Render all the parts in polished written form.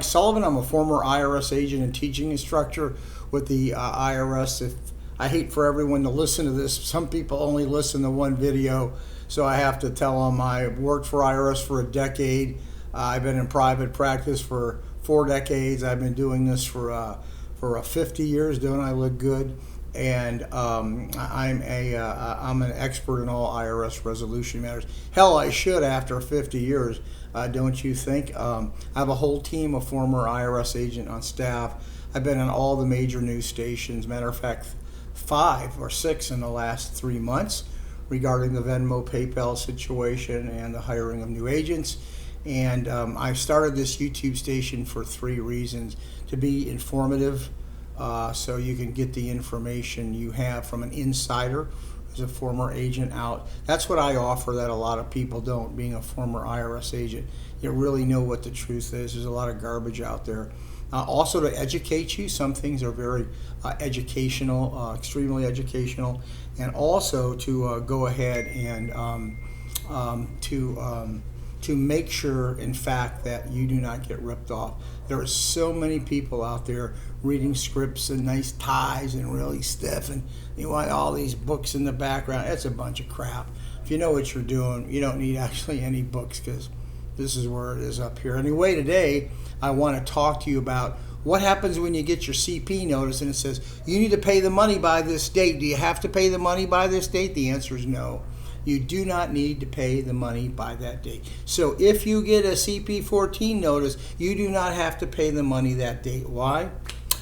Sullivan. I'm a former IRS agent and teaching instructor with the IRS. If I hate for everyone to listen to this, some people only listen to one video, so I have to tell them I worked for IRS for a decade. I've been in private practice for 4 decades. I've been doing this for 50 years. Don't I look good? And I'm an expert in all IRS resolution matters. Hell, I should after 50 years, don't you think? I have a whole team of former IRS agent on staff. I've been on all the major news stations. Matter of fact, 5 or 6 in the last 3 months regarding the Venmo PayPal situation and the hiring of new agents. And I started this YouTube station for 3 reasons: to be informative, so you can get the information you have from an insider as a former agent out. That's what I offer that a lot of people don't, being a former IRS agent. You really know what the truth is. There's a lot of garbage out there. Also to educate you. Some things are very educational, extremely educational, and also to go ahead and to make sure, in fact, that you do not get ripped off. There are so many people out there reading scripts and nice ties and really stiff, and you want all these books in the background. It's a bunch of crap. If you know what you're doing, you don't need actually any books, because this is where it is up here. Anyway, today I want to talk to you about what happens when you get your CP notice and it says you need to pay the money by this date. Do you have to pay the money by this date? The answer is no. You do not need to pay the money by that date. So if you get a CP14 notice, you do not have to pay the money that date. Why?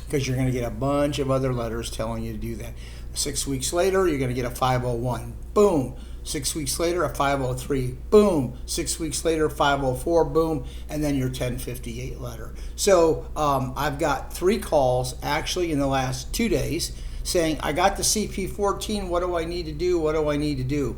Because you're going to get a bunch of other letters telling you to do that. 6 weeks later, you're going to get a 501. Boom. 6 weeks later, a 503. Boom. 6 weeks later, 504. Boom. And then your 1058 letter. So I've got 3 calls actually in the last 2 days saying, I got the CP14. What do I need to do? What do I need to do?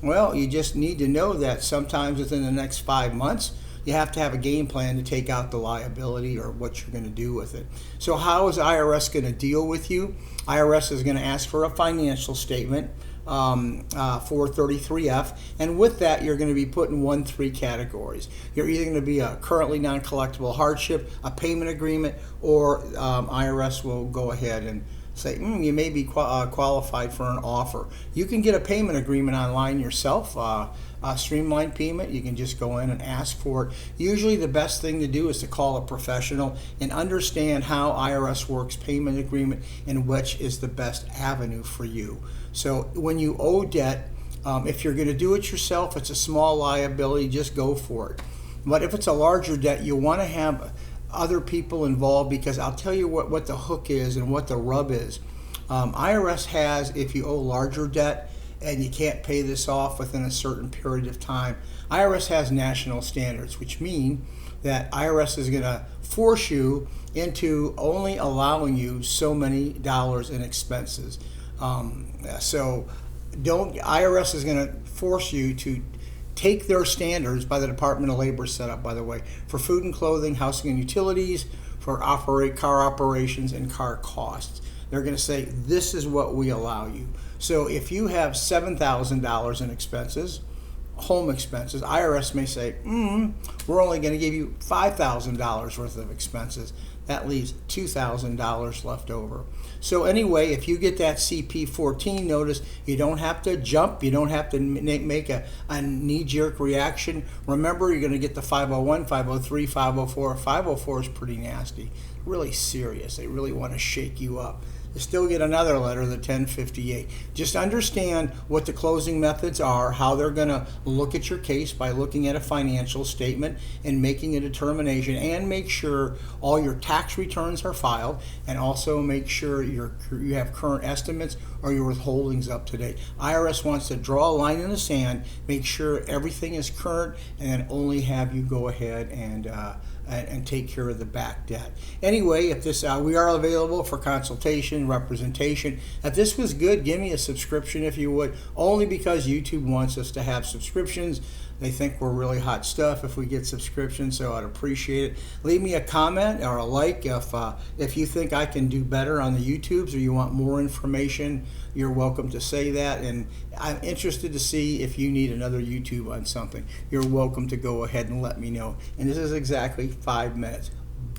Well, you just need to know that sometimes within the next 5 months, you have to have a game plan to take out the liability or what you're going to do with it. So how is IRS going to deal with you? IRS is going to ask for a financial statement, 433F, and with that, you're going to be put in 1-3 categories. You're either going to be a currently non-collectible hardship, a payment agreement, or IRS will go ahead and say, you may be qualified for an offer. You can get a payment agreement online yourself, streamlined payment. You can just go in and ask for it. Usually the best thing to do is to call a professional and understand how IRS works, payment agreement, and which is the best avenue for you. So when you owe debt, if you're going to do it yourself, it's a small liability, just go for it. But if it's a larger debt, you want to have other people involved, because I'll tell you what the hook is and what the rub is. IRS has, if you owe larger debt and you can't pay this off within a certain period of time, IRS has national standards, which mean that IRS is going to force you into only allowing you so many dollars in expenses. IRS is going to force you to take their standards by the Department of Labor set up, by the way, for food and clothing, housing and utilities, for car operations and car costs. They're going to say, this is what we allow you. So if you have $7,000 in expenses, home expenses, IRS may say, we're only going to give you $5,000 worth of expenses. That leaves $2,000 left over. So anyway, if you get that CP14 notice, you don't have to jump. You don't have to make a knee-jerk reaction. Remember, you're going to get the 501, 503, 504. 504 is pretty nasty, really serious. They really want to shake you up. You still get another letter, the 1058. Just understand what the closing methods are, how they're going to look at your case by looking at a financial statement and making a determination, and make sure all your tax returns are filed, and also make sure you have current estimates or your withholdings up to date. IRS wants to draw a line in the sand, make sure everything is current, and then only have you go ahead and take care of the back debt. Anyway, if this we are available for consultation, representation. If this was good, give me a subscription if you would, only because YouTube wants us to have subscriptions. They think we're really hot stuff if we get subscriptions, so I'd appreciate it. Leave me a comment or a like if you think I can do better on the YouTubes, or you want more information. You're welcome to say that, and I'm interested to see if you need another YouTube on something. You're welcome to go ahead and let me know. And this is exactly 5 minutes.